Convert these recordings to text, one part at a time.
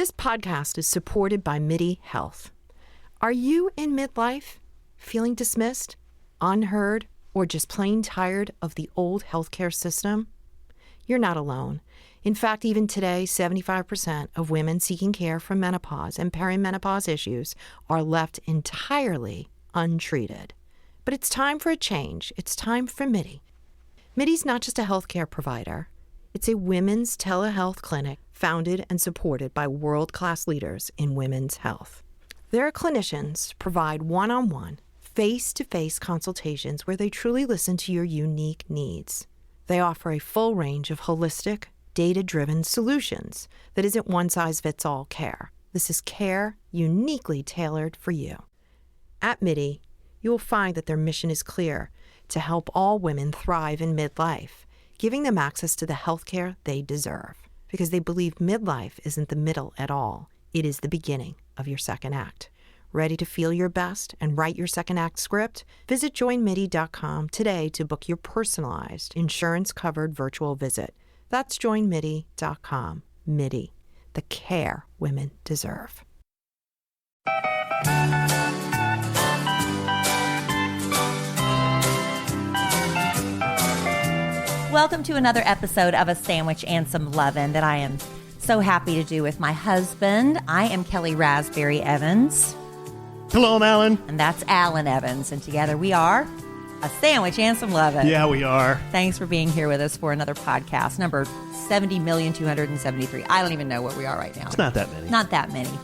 This podcast is supported by MIDI Health. Are you in midlife, feeling dismissed, unheard, or just plain tired of the old healthcare system? You're not alone. In fact, even today, 75% of women seeking care for menopause and perimenopause issues are left entirely untreated. But it's time for a change. It's time for MIDI. MIDI's not just a healthcare provider. It's a women's telehealth clinic founded and supported by world-class leaders in women's health. Their clinicians provide one-on-one, face-to-face consultations where they truly listen to your unique needs. They offer a full range of holistic, data-driven solutions that isn't one-size-fits-all care. This is care uniquely tailored for you. At MIDI, you will find that their mission is clear: to help all women thrive in midlife, giving them access to the healthcare they deserve. Because they believe midlife isn't the middle at all. It is the beginning of your second act. Ready to feel your best and write your second act script? Visit joinmidi.com today to book your personalized, insurance-covered virtual visit. That's joinmidi.com. MIDI, the care women deserve. Welcome to another episode of A Sandwich and Some Lovin' that I am so happy to do with my husband. I am Kellie Raspberry Evans. Hello, I'm Alan. And that's Alan Evans. And together we are A Sandwich and Some Lovin'. Yeah, we are. Thanks for being here with us for another podcast, number 70,273. I don't even know what we are right now. It's not that many. Not that many.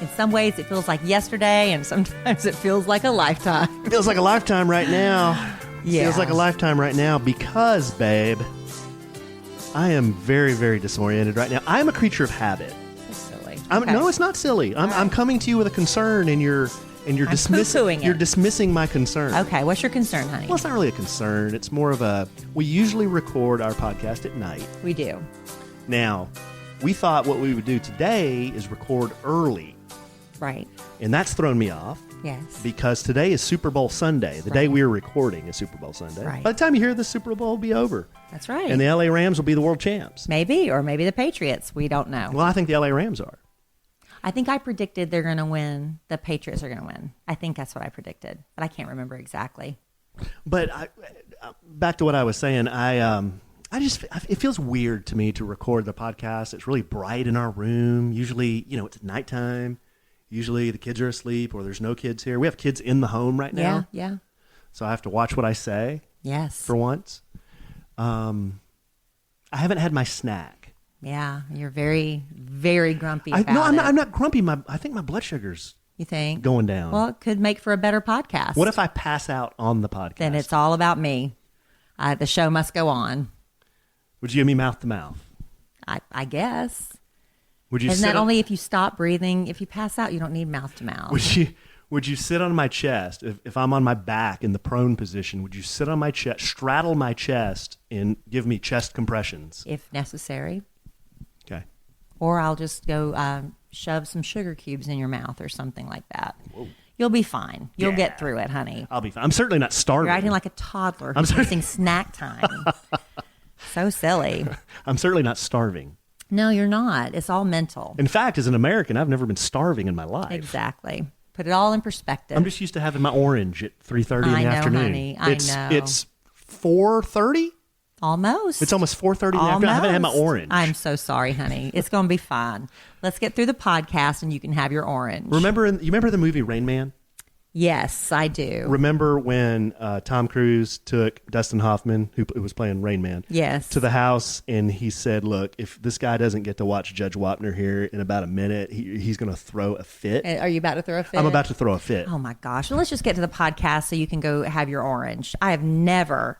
In some ways, it feels like yesterday, and sometimes it feels like a lifetime. It feels like a lifetime right now. Yeah. Feels like a lifetime right now because, babe, I am very, very disoriented right now. I'm a creature of habit. That's silly. No, it's not silly. I'm coming to you with a concern, and you're dismissing. You're dismissing my concern. Okay, what's your concern, honey? Well, it's not really a concern. It's more of a. We usually record our podcast at night. We do. Now, we thought what we would do today is record early. Right. And that's thrown me off. Yes. Because today is Super Bowl Sunday. The day we are recording is Super Bowl Sunday. Right. By the time you hear this, Super Bowl will be over. That's right. And the LA Rams will be the world champs. Maybe, or maybe the Patriots. We don't know. Well, I think the LA Rams are. I think I predicted they're going to win. The Patriots are going to win. I think that's what I predicted, but I can't remember exactly. But back to what I was saying, it feels weird to me to record the podcast. It's really bright in our room. Usually, it's nighttime. Usually the kids are asleep or there's no kids here. We have kids in the home right now. Yeah. So I have to watch what I say. Yes. For once. I haven't had my snack. Yeah. You're very, very grumpy about it. I'm not grumpy. I think my blood sugar's going down. Well, it could make for a better podcast. What if I pass out on the podcast? Then it's all about me. The show must go on. Would you give me mouth to mouth? I guess. Isn't that only if you stop breathing? If you pass out, you don't need mouth to mouth. Would you sit on my chest? If I'm on my back in the prone position, would you sit on my chest, straddle my chest, and give me chest compressions? If necessary. Okay. Or I'll just go shove some sugar cubes in your mouth or something like that. Whoa. You'll be fine. You'll get through it, honey. I'll be fine. I'm certainly not starving. You're acting like a toddler who's missing snack time. So silly. I'm certainly not starving. No, you're not. It's all mental. In fact, as an American, I've never been starving in my life. Exactly. Put it all in perspective. I'm just used to having my orange at 3:30 in the afternoon. Honey, I know. It's 4:30? Almost. It's almost 4:30 in the afternoon. I haven't had my orange. I'm so sorry, honey. It's going to be fine. Let's get through the podcast and you can have your orange. You remember the movie Rain Man? Yes, I do. Remember when Tom Cruise took Dustin Hoffman, who was playing Rain Man, to the house, and he said, look, if this guy doesn't get to watch Judge Wapner here in about a minute, he's going to throw a fit. Are you about to throw a fit? I'm about to throw a fit. Oh, my gosh. Well, let's just get to the podcast so you can go have your orange. I have never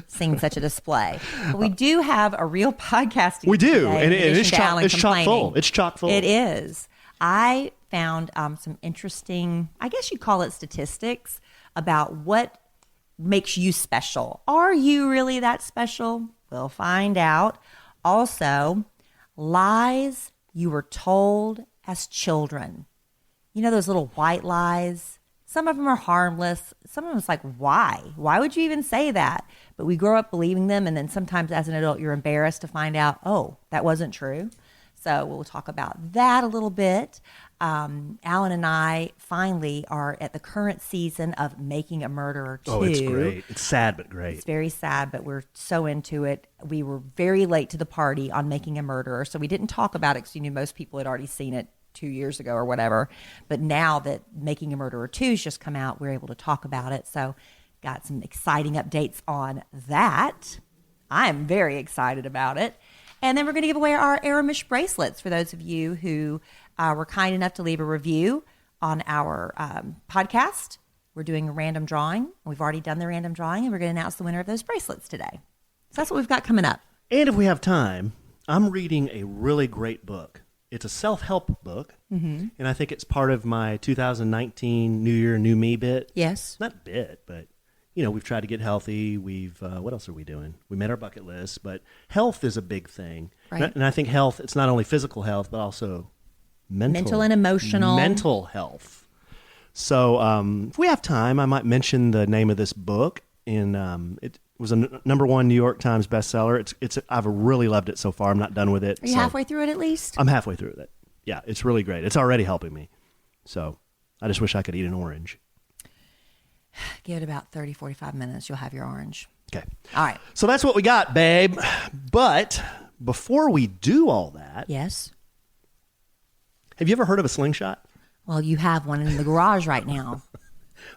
seen such a display. But we do have a real podcasting. We do, today, and it's chock full. It's chock full. It is. I found some interesting, I guess you'd call it statistics, about what makes you special. Are you really that special? We'll find out. Also, lies you were told as children. You know those little white lies? Some of them are harmless. Some of them it's like, why? Why would you even say that? But we grow up believing them, and then sometimes as an adult, you're embarrassed to find out, oh, that wasn't true. So we'll talk about that a little bit. Alan and I finally are at the current season of Making a Murderer 2. Oh, it's great. It's sad, but great. It's very sad, but we're so into it. We were very late to the party on Making a Murderer, so we didn't talk about it because you knew most people had already seen it 2 years ago or whatever. But now that Making a Murderer 2 has just come out, we're able to talk about it. So got some exciting updates on that. I'm very excited about it. And then we're going to give away our Erimish bracelets for those of you who were kind enough to leave a review on our podcast. We're doing a random drawing. We've already done the random drawing, and we're going to announce the winner of those bracelets today. So that's what we've got coming up. And if we have time, I'm reading a really great book. It's a self-help book, and I think it's part of my 2019 New Year, New Me bit. Yes. Not bit, but, we've tried to get healthy. We've, what else are we doing? We made our bucket list, but health is a big thing. Right. And I think health, it's not only physical health, but also mental and emotional. Mental health. So if we have time, I might mention the name of this book. And it was a number one New York Times bestseller. I've really loved it so far. I'm not done with it. Are you halfway through it at least? I'm halfway through it. Yeah, it's really great. It's already helping me. So I just wish I could eat an orange. Give it about 30, 45 minutes. You'll have your orange. Okay. All right. So that's what we got, babe. But before we do all that, Yes. have you ever heard of a slingshot? Well, you have one in the garage right now.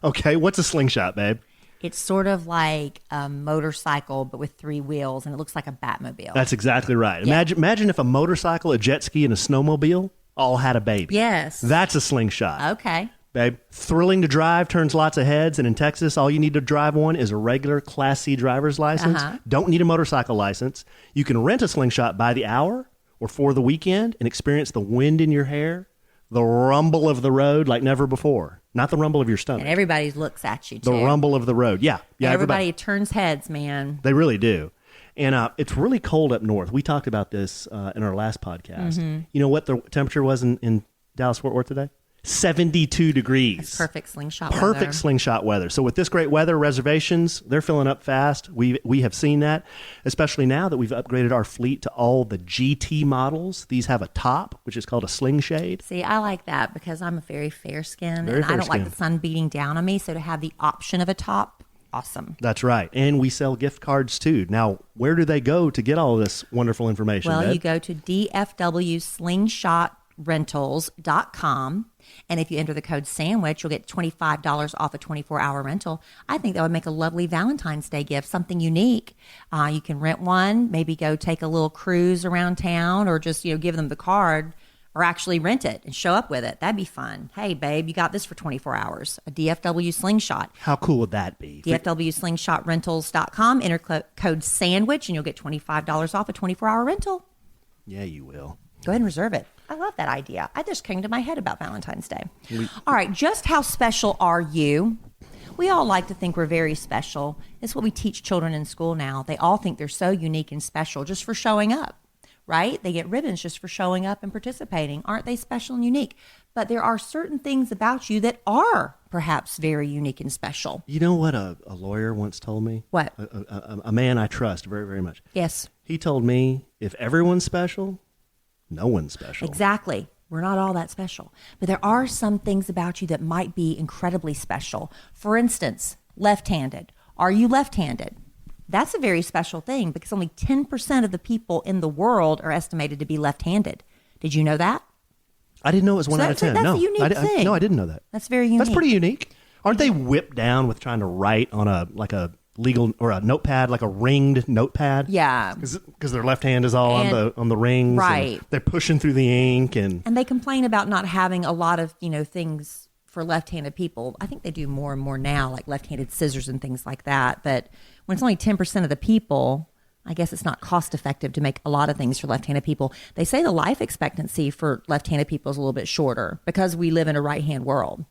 Okay, what's a slingshot, babe? It's sort of like a motorcycle, but with 3 wheels, and it looks like a Batmobile. That's exactly right. Yeah. Imagine if a motorcycle, a jet ski, and a snowmobile all had a baby. Yes. That's a slingshot. Okay. Babe, thrilling to drive, turns lots of heads, and in Texas, all you need to drive one is a regular Class C driver's license. Don't need a motorcycle license. You can rent a slingshot by the hour or for the weekend and experience the wind in your hair, the rumble of the road like never before. Not the rumble of your stomach. And everybody looks at you, too. The rumble of the road. Yeah. Yeah. Everybody turns heads, man. They really do. And it's really cold up north. We talked about this in our last podcast. You know what the temperature was in Dallas-Fort Worth today? 72 degrees. That's perfect slingshot weather. Perfect slingshot weather. So with this great weather, reservations, they're filling up fast. We have seen that, especially now that we've upgraded our fleet to all the GT models. These have a top, which is called a sling shade. See, I like that because I'm a very fair skin, Very and I fair don't like skin. the sun beating down on me. So to have the option of a top, awesome. That's right. And we sell gift cards too. Now, where do they go to get all this wonderful information? Well, Deb? you go to dfwslingshotrentals.com. And if you enter the code SANDWICH, you'll get $25 off a 24-hour rental. I think that would make a lovely Valentine's Day gift, something unique. You can rent one, maybe go take a little cruise around town, or just give them the card, or actually rent it and show up with it. That'd be fun. Hey, babe, you got this for 24 hours. A DFW Slingshot. How cool would that be? dfwslingshotrentals.com. Enter code SANDWICH, and you'll get $25 off a 24-hour rental. Yeah, you will. Go ahead and reserve it. I love that idea. I just came to my head about Valentine's Day. All right, just how special are you? We all like to think we're very special. It's what we teach children in school now. They all think they're so unique and special just for showing up, right? They get ribbons just for showing up and participating. Aren't they special and unique? But there are certain things about you that are perhaps very unique and special. You know what a lawyer once told me? What? A man I trust very, very much. Yes. He told me, if everyone's special, no one's special. Exactly. We're not all that special. But there are some things about you that might be incredibly special. For instance, left-handed. Are you left-handed? That's a very special thing because only 10% of the people in the world are estimated to be left-handed. Did you know that? I didn't know it was 1 out of 10. That's No, a unique thing. No, I didn't know that. That's very unique. That's pretty unique. Aren't they whipped down with trying to write on a legal or a notepad, like a ringed notepad? Yeah. Because their left hand is all on the rings. Right. They're pushing through the ink and they complain about not having a lot of, things for left-handed people. I think they do more and more now, like left-handed scissors and things like that. But when it's only 10% of the people, I guess it's not cost-effective to make a lot of things for left-handed people. They say the life expectancy for left-handed people is a little bit shorter because we live in a right-hand world.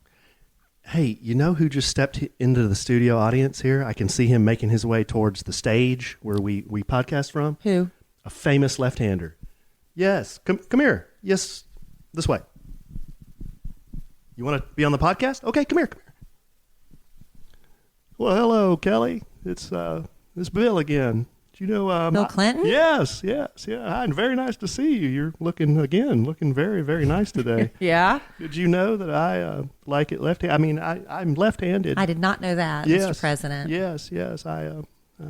Hey, you know who just stepped into the studio audience here? I can see him making his way towards the stage where we podcast from. Who? A famous left-hander. Yes. Come here. Yes. This way. You want to be on the podcast? Okay, come here. Well, hello, Kellie. It's Bill again. Do you know Bill Clinton? Yes. Yeah. Hi, and very nice to see you. You're looking very, very nice today. Yeah. Did you know that I like it left-handed? I mean, I'm left-handed. I did not know that, Yes. Mr. President. Yes. I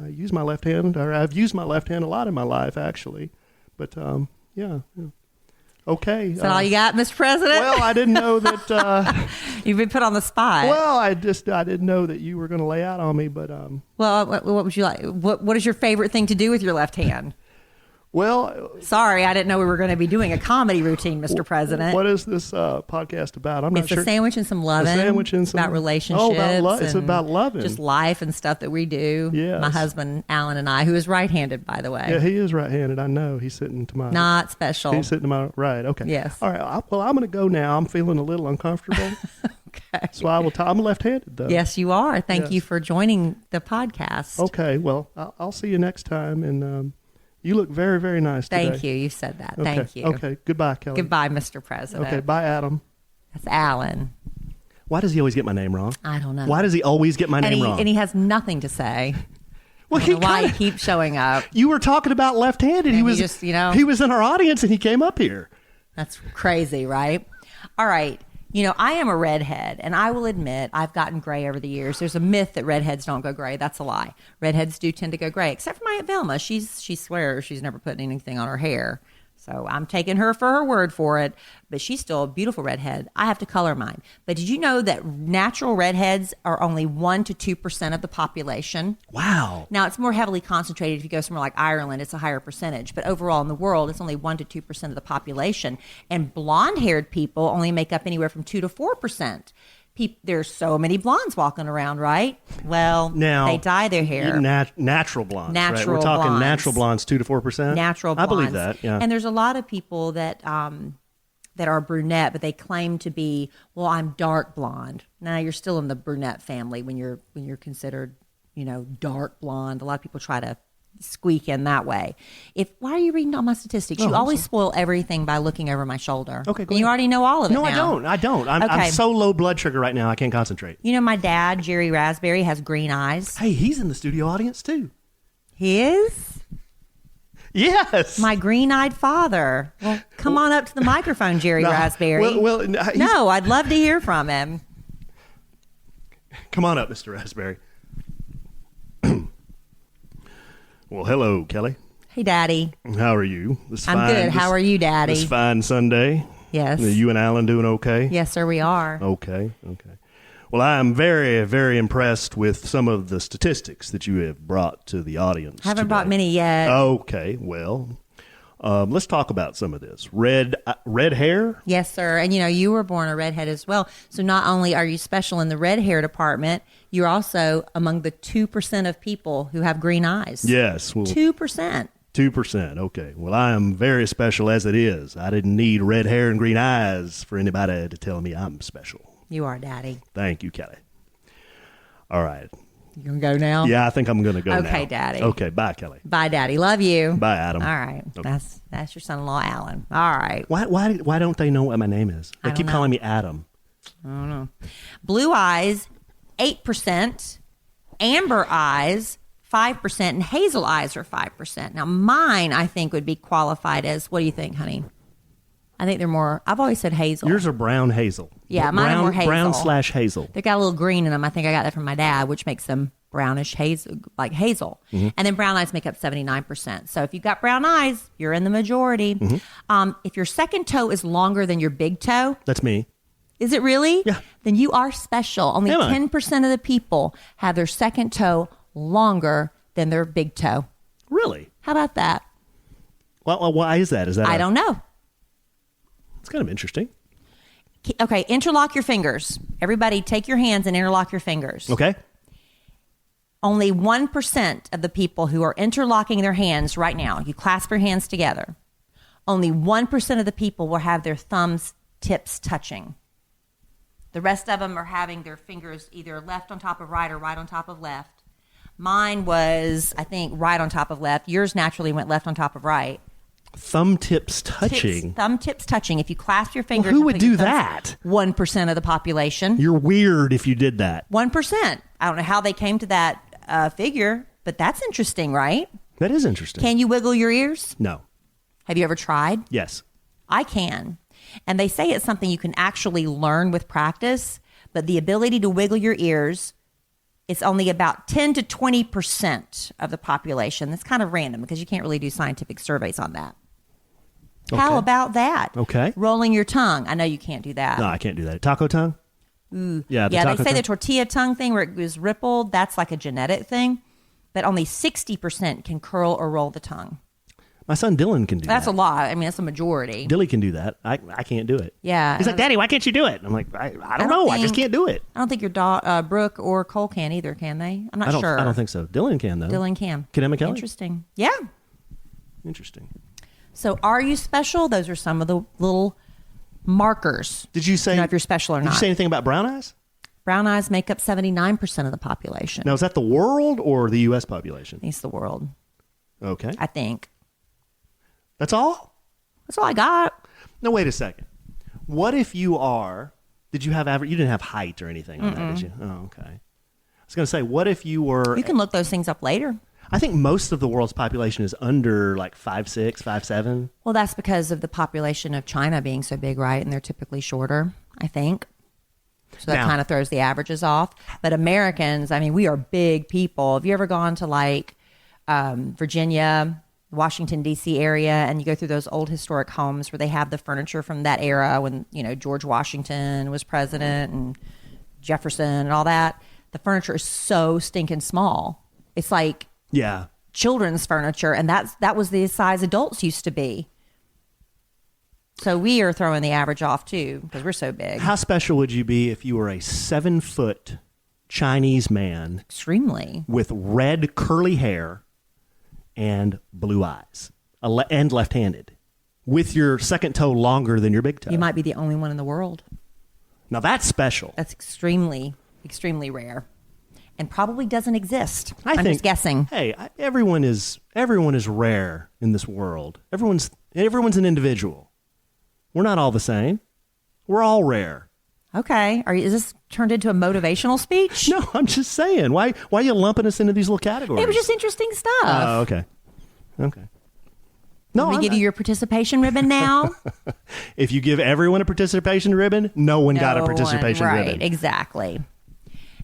use my left hand, or I've used my left hand a lot in my life, actually. But yeah. Okay. Is that all you got, Mr. President? Well, I didn't know that. You've been put on the spot. Well, I didn't know that you were going to lay out on me, but Well, what would you like? What is your favorite thing to do with your left hand? well, Sorry, I didn't know we were going to be doing a comedy routine, Mr. President. what is this podcast about? I'm not It's sure. a sandwich and some loving. A sandwich and some about relationships. Oh, it's and about loving. Just life and stuff that we do. Yes. My husband, Alan, and I, who is right-handed, by the way. Yeah, he is right-handed. I know. He's sitting to my. Not special. He's sitting to my right. Okay. Yes. All right. Well, I'm going to go now. I'm feeling a little uncomfortable, Okay. so I will. I'm left-handed though. Yes, you are. Thank Yes. you for joining the podcast. Okay. Well, I'll see you next time, and you look very, very nice today. Thank you. You said that. Okay. Thank you. Okay. Goodbye, Kelly. Goodbye, Mr. President. Okay. Bye, Adam. That's Alan. Why does he always get my name wrong? I don't know. Why does he always get my and name he, wrong? And he has nothing to say. well, I don't know why he keeps showing up. You were talking about left-handed. And He he was just, he was in our audience and he came up here. That's crazy, right? All right. I am a redhead, and I will admit I've gotten gray over the years. There's a myth that redheads don't go gray. That's a lie. Redheads do tend to go gray, except for my Aunt Velma. She swears she's never put anything on her hair. So I'm taking her for her word for it, but she's still a beautiful redhead. I have to color mine. But did you know that natural redheads are only 1% to 2% of the population? Wow. Now, it's more heavily concentrated. If you go somewhere like Ireland, it's a higher percentage. But overall in the world, it's only 1% to 2% of the population. And blonde-haired people only make up anywhere from 2% to 4%. There's so many blondes walking around, right? Well, Now they dye their hair. Natural blondes. Right? Natural We're talking blondes. natural blondes, 2% to 4%. Natural I blondes. believe that. Yeah. And there's a lot of people that that are brunette, but they claim to be, well, I'm dark blonde. Now you're still in the brunette family when you're considered, dark blonde. A lot of people try to squeak in that way. Why are you reading all my statistics? You always spoil everything by looking over my shoulder. Okay, go and you ahead. already know all of it. No, now. I don't. I'm Okay. so low blood sugar right now. I can't concentrate. My dad, Jerry Raspberry, has green eyes. Hey, he's in the studio audience too. He is Yes. my green-eyed father. Well, come on up to the microphone, Jerry No, Raspberry. well, he's- No, I'd love to hear from him. Come on up, Mr. Raspberry. Well, hello, Kelly. Hey, Daddy. How are you? I'm good. How are you, Daddy? This fine Sunday. Yes. You and Alan doing okay? Yes, sir, we are. Okay. Well, I am very, very impressed with some of the statistics that you have brought to the audience. Haven't today. brought many yet. Okay. Well, let's talk about some of this. Red hair. Yes, sir. And you were born a redhead as well. So not only are you special in the red hair department, you're also among the 2% of people who have green eyes. Yes. Well, 2%. 2%. Okay. Well, I am very special as it is. I didn't need red hair and green eyes for anybody to tell me I'm special. You are, Daddy. Thank you, Kelly. All right. You gonna go now? Yeah, I think I'm going to go now. Okay, Daddy. Okay. Bye, Kelly. Bye, Daddy. Love you. Bye, Adam. All right. Okay. That's your son-in-law, Alan. All right. Why don't they know what my name is? They I keep don't calling me Adam. I don't know. Blue eyes, 8%. Amber eyes, 5%. And hazel eyes are 5%. Now, mine, I think, would be qualified as, what do you think, honey? I think they're more, I've always said hazel. Yours are brown hazel. Yeah, mine are more hazel. Brown/hazel. They got a little green in them. I think I got that from my dad, which makes them brownish hazel, like hazel. Mm-hmm. And then brown eyes make up 79%. So if you've got brown eyes, you're in the majority. Mm-hmm. If your second toe is longer than your big toe, That's me. is it really? Yeah. Then you are special. Only Am I? 10% of the people have their second toe longer than their big toe. Really? How about that? Well, why is that? I don't know. It's kind of interesting. Okay, interlock your fingers. Everybody take your hands and interlock your fingers. Okay. Only 1% of the people who are interlocking their hands right now, you clasp your hands together, only 1% of the people will have their thumbs tips touching. The rest of them are having their fingers either left on top of right or right on top of left. Mine was, I think, right on top of left. Yours naturally went left on top of right. Thumb tips touching. Thumb tips touching. If you clasp your fingers. Who and would put your do thumbs- that? 1% of the population. You're weird if you did that. 1%. I don't know how they came to that figure, but that's interesting, right? That is interesting. Can you wiggle your ears? No. Have you ever tried? Yes. I can. And they say it's something you can actually learn with practice, but the ability to wiggle your ears, it's only about 10 to 20% of the population. That's kind of random because you can't really do scientific surveys on that. Okay. How about that? Okay. Rolling your tongue. I know you can't do that. No, I can't do that. Taco tongue? Ooh. Yeah, They taco say tongue? the tortilla tongue thing where it was rippled, that's like a genetic thing, but only 60% can curl or roll the tongue. My son Dylan can do That's that. a lot. I mean, that's a majority. Dilly can do that. I can't do it. Yeah. He's like, Daddy, why can't you do it? I'm like, I don't know. I just think- can't do it. I don't think your Brooke or Cole can either, can they? I'm not sure. I don't think so. Dylan can, though. Dylan can. Can Emma Kelly? Interesting. Yeah. Interesting. So are you special? Those are some of the little markers. Did you say To know if you're special or Did not. you say anything about brown eyes? Brown eyes make up 79% of the population. Now, is that the world or the U.S. population? It's the world, Okay. I think. That's all? That's all I got. No, wait a second. What if you are, did you have you didn't have height or anything on that, did you? Oh, okay. I was going to say, what if you were, You can look those things up later. I think most of the world's population is under like 5'6", 5'7". Well, that's because of the population of China being so big, right? And they're typically shorter, I think. So that Now- kind of throws the averages off. But Americans, I mean, we are big people. Have you ever gone to like Virginia, Washington, D.C. area, and you go through those old historic homes where they have the furniture from that era when, George Washington was president and Jefferson and all that? The furniture is so stinking small. It's like Yeah. children's furniture, and that was the size adults used to be. So we are throwing the average off too because we're so big. How special would you be if you were a 7-foot Chinese man Extremely. with red curly hair and blue eyes and left-handed with your second toe longer than your big toe? You might be the only one in the world. Now that's special. That's extremely, extremely rare, and probably doesn't exist. I I'm think, just guessing. Hey, everyone is rare in this world. Everyone's an individual. We're not all the same. We're all rare. Okay, is this turned into a motivational speech? No, I'm just saying. Why are you lumping us into these little categories? It was just interesting stuff. Oh, okay. No, Let me give you your participation ribbon now. if you give everyone a participation ribbon, no one got a No participation one, ribbon. Right, exactly.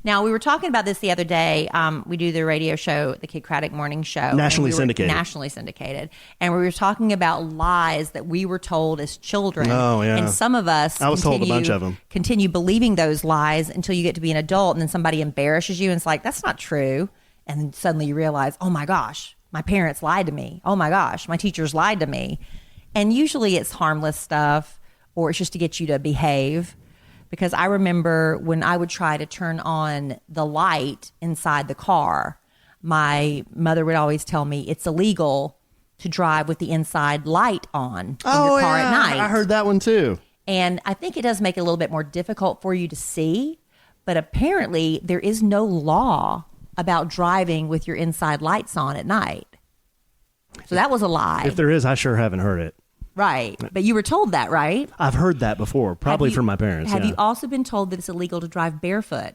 Now, we were talking about this the other day. We do the radio show, the Kid Craddock Morning Show. Nationally syndicated. Nationally syndicated. And we were talking about lies that we were told as children. Oh, yeah. And some of us I was told a bunch of them. Continue believing those lies until you get to be an adult, and then somebody embarrasses you, and it's like, that's not true. And then suddenly you realize, oh my gosh, my parents lied to me. Oh my gosh, my teachers lied to me. And usually it's harmless stuff, or it's just to get you to behave. Because I remember when I would try to turn on the light inside the car, my mother would always tell me it's illegal to drive with the inside light on in your car at night. I heard that one too. And I think it does make it a little bit more difficult for you to see. But apparently there is no law about driving with your inside lights on at night. So that was a lie. If there is, I sure haven't heard it. Right. But you were told that, right? I've heard that before, probably Have you- from my parents. Have yeah. you also been told that it's illegal to drive barefoot?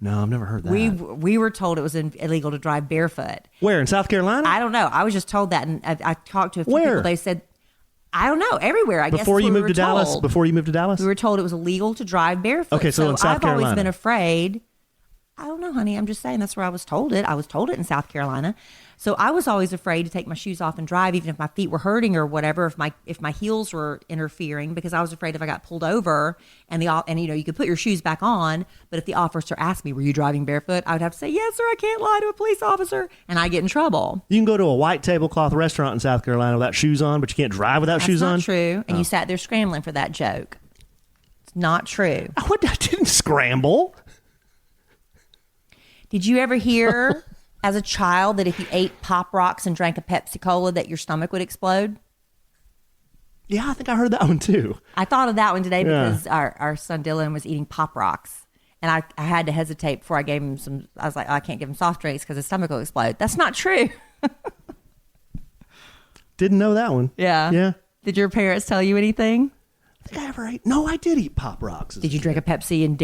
No, I've never heard that. We were told it was illegal to drive barefoot. Where, in South Carolina? I don't know. I was just told that, and I talked to a few Where? people. They said, I don't know, everywhere. I guess Before that's you what we moved to were Dallas? told. Before you moved to Dallas? We were told it was illegal to drive barefoot. Okay, so in South I've always Carolina. been afraid. I don't know, honey. I'm just saying that's where I was told it. I was told it in South Carolina. So I was always afraid to take my shoes off and drive, even if my feet were hurting or whatever, if my heels were interfering, because I was afraid if I got pulled over and you could put your shoes back on, but if the officer asked me, "Were you driving barefoot?" I would have to say, "Yes, sir. I can't lie to a police officer," and I get in trouble. You can go to a white tablecloth restaurant in South Carolina without shoes on, but you can't drive without That's shoes not on? true. And you sat there scrambling for that joke. It's not true. I didn't scramble. Did you ever hear as a child that if you ate Pop Rocks and drank a Pepsi Cola that your stomach would explode? Yeah, I think I heard that one too. I thought of that one today Yeah. because our son Dylan was eating Pop Rocks. And I had to hesitate before I gave him some. I was like, I can't give him soft drinks because his stomach will explode. That's not true. Didn't know that one. Yeah. Yeah. Did your parents tell you anything? I think I ever ate. No, I did eat Pop Rocks. Did you drink a Pepsi and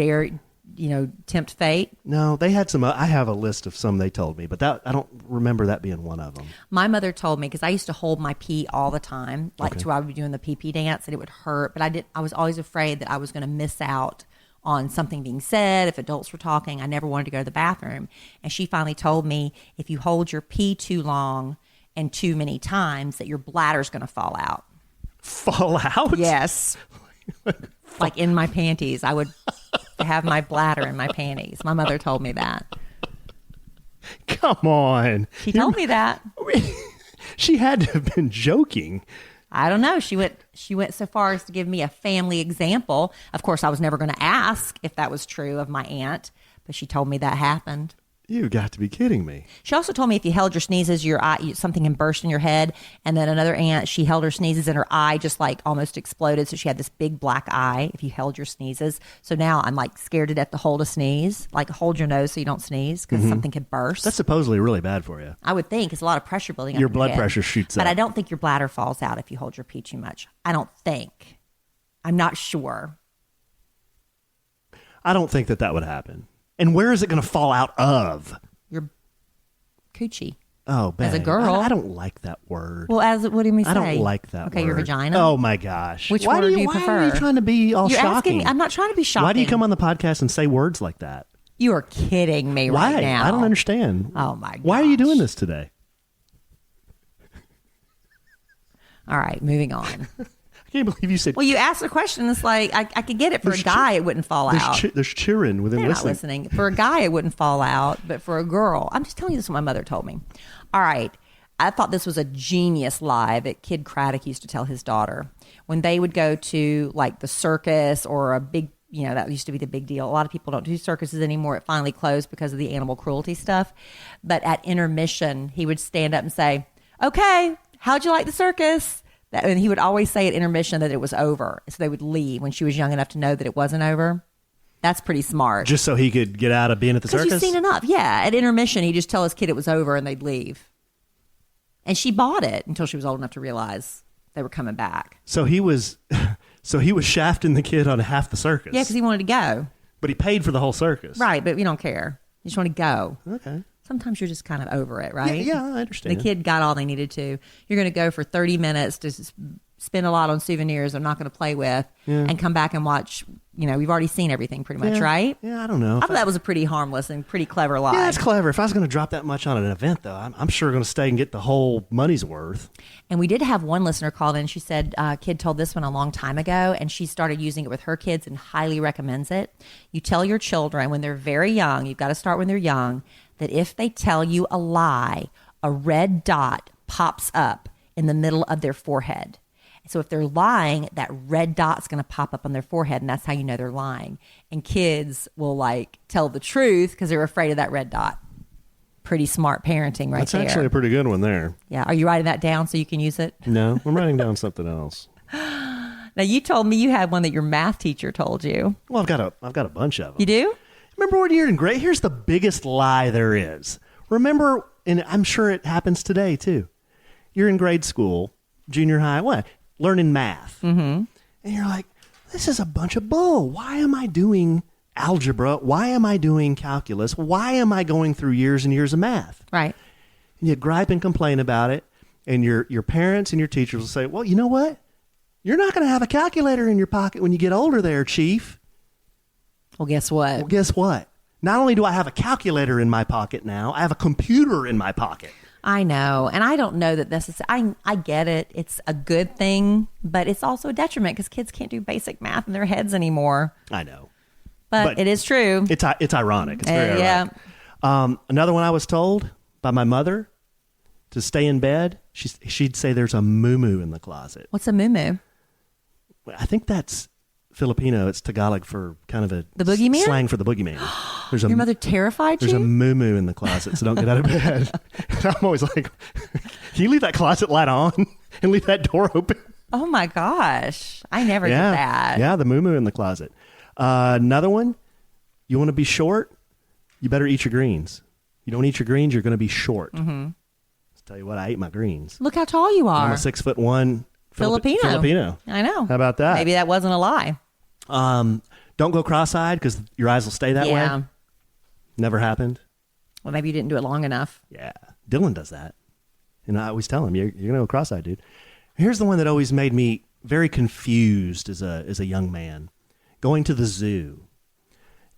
tempt fate? No, they had some. I have a list of some they told me, but I don't remember that being one of them. My mother told me, because I used to hold my pee all the time, to I would be doing the pee dance, and it would hurt. But I was always afraid that I was going to miss out on something being said if adults were talking. I never wanted to go to the bathroom. And she finally told me, if you hold your pee too long and too many times, that your bladder's going to fall out. Fall out? Yes. Like in my panties. I would have my bladder in my panties. My mother told me that. Come on. She told me that. She had to have been joking. I don't know. She went so far as to give me a family example. Of course, I was never going to ask if that was true of my aunt, but she told me that happened. You got to be kidding me. She also told me if you held your sneezes, your eye, something can burst in your head. And then another aunt, she held her sneezes and her eye just like almost exploded. So she had this big black eye if you held your sneezes. So now I'm like scared to death to hold a sneeze, like hold your nose so you don't sneeze because something could burst. That's supposedly really bad for you. I would think it's a lot of pressure building up. Your in blood head. pressure shoots up. But I don't think your bladder falls out if you hold your pee too much. I don't think. I'm not sure. I don't think that would happen. And where is it going to fall out of? Your coochie. Oh, babe. As a girl. I don't like that word. Well, what do you mean say? I don't like that word. Okay, your vagina? Oh, my gosh. Which word do you prefer? Why are you trying to be all You're shocking? asking me. I'm not trying to be shocking. Why do you come on the podcast and say words like that? You are kidding me right now. I don't understand. Oh, my gosh. Why are you doing this today? All right, moving on. I can't believe you said... Well, you asked a question. It's like, I could get it. For a guy, it wouldn't fall out. There's cheering within They're listening. not listening. For a guy, it wouldn't fall out. But for a girl, I'm just telling you this is what my mother told me. All right. I thought this was a genius lie that Kid Craddock used to tell his daughter. When they would go to like the circus or a big, that used to be the big deal. A lot of people don't do circuses anymore. It finally closed because of the animal cruelty stuff. But at intermission, he would stand up and say, okay, how'd you like the circus? And he would always say at intermission that it was over. So they would leave when she was young enough to know that it wasn't over. That's pretty smart. Just so he could get out of being at the circus? Because you've seen enough. Yeah. At intermission, he'd just tell his kid it was over and they'd leave. And she bought it until she was old enough to realize they were coming back. So he was shafting the kid on half the circus. Yeah, because he wanted to go. But he paid for the whole circus. Right, but we don't care. You just want to go. Okay. Sometimes you're just kind of over it, right? Yeah, I understand. The kid got all they needed to. You're going to go for 30 minutes to spend a lot on souvenirs I'm not going to play with and come back and watch. We've already seen everything pretty much, right? Yeah, I don't know. I thought that was a pretty harmless and pretty clever lie. Yeah, it's clever. If I was going to drop that much on an event, though, I'm sure going to stay and get the whole money's worth. And we did have one listener call in. She said, kid told this one a long time ago, and she started using it with her kids and highly recommends it. You tell your children when they're very young, you've got to start when they're young, that if they tell you a lie, a red dot pops up in the middle of their forehead. So if they're lying, that red dot's going to pop up on their forehead, and that's how you know they're lying. And kids will tell the truth because they're afraid of that red dot. Pretty smart parenting right there. That's actually a pretty good one there. Yeah. Are you writing that down so you can use it? No, I'm writing down something else. Now, you told me you had one that your math teacher told you. Well, I've got a bunch of them. You do? Remember when you're in grade? Here's the biggest lie there is. Remember, and I'm sure it happens today too. You're in grade school, junior high, learning math. Mm-hmm. And you're like, this is a bunch of bull. Why am I doing algebra? Why am I doing calculus? Why am I going through years and years of math? Right. And you gripe and complain about it. And your parents and your teachers will say, well, you know what? You're not going to have a calculator in your pocket when you get older there, Chief. Well, guess what? Well, guess what? Not only do I have a calculator in my pocket now, I have a computer in my pocket. I know. And I don't know that this is, I get it. It's a good thing, but it's also a detriment because kids can't do basic math in their heads anymore. I know. But it is true. It's ironic. It's very yeah. ironic. Another one I was told by my mother to stay in bed, she'd say there's a moo-moo in the closet. What's a moo-moo? I think that's Filipino. It's Tagalog for kind of the boogeyman? Slang for the boogeyman. Your mother terrified you? There's a moo-moo in the closet, so don't get out of bed. And I'm always like, can you leave that closet light on and leave that door open? Oh my gosh. I never did that. Yeah, the moo-moo in the closet. Another one, you want to be short? You better eat your greens. You don't eat your greens, you're going to be short. Mm-hmm. Let's tell you what, I ate my greens. Look how tall you are. I'm a 6'1" Filipino. Filipino. I know. How about that? Maybe that wasn't a lie. Don't go cross-eyed because your eyes will stay that Yeah. way. Never happened. Well, maybe you didn't do it long enough. Yeah. Dylan does that. And I always tell him, you're going to go cross-eyed, dude. Here's the one that always made me very confused as a young man. Going to the zoo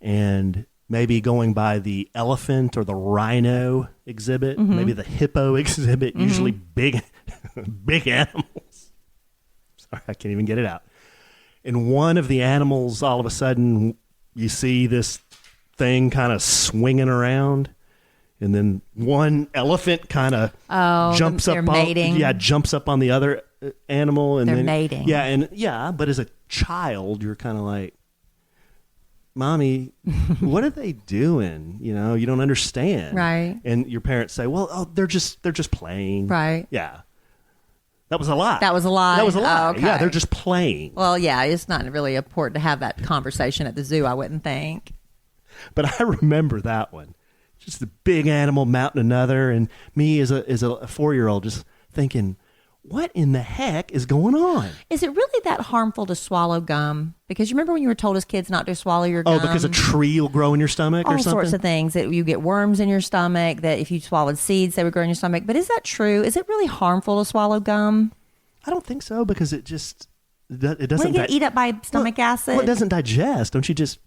and maybe going by the elephant or the rhino exhibit, maybe the hippo exhibit, usually big animals. Sorry, I can't even get it out. And one of the animals, all of a sudden, you see this thing kind of swinging around. And then one elephant kind of jumps up mating. jumps up on the other animal, and They're then mating. but as a child, you're kind of like, "Mommy, what are they doing?" You know, you don't understand, Right. And your parents say, "Well, they're just playing." Right. Yeah, that was a lie. That was a lie? That was a lie. Oh, okay. Yeah, they're just playing. Well, yeah, it's not really important to have that conversation at the zoo, I wouldn't think. But I remember that one. Just a big animal mounting another, and me as a 4-year-old just thinking, what in the heck is going on? Is it really that harmful to swallow gum? Because you remember when you were told as kids not to swallow your gum? Oh, because a tree will grow in your stomach or all something? sorts of things, that you get worms in your stomach, that if you swallowed seeds, they would grow in your stomach. But is that true? Is it really harmful to swallow gum? I don't think so, because it doesn't... When you get eat up by stomach acid? Well, it doesn't digest. Don't you just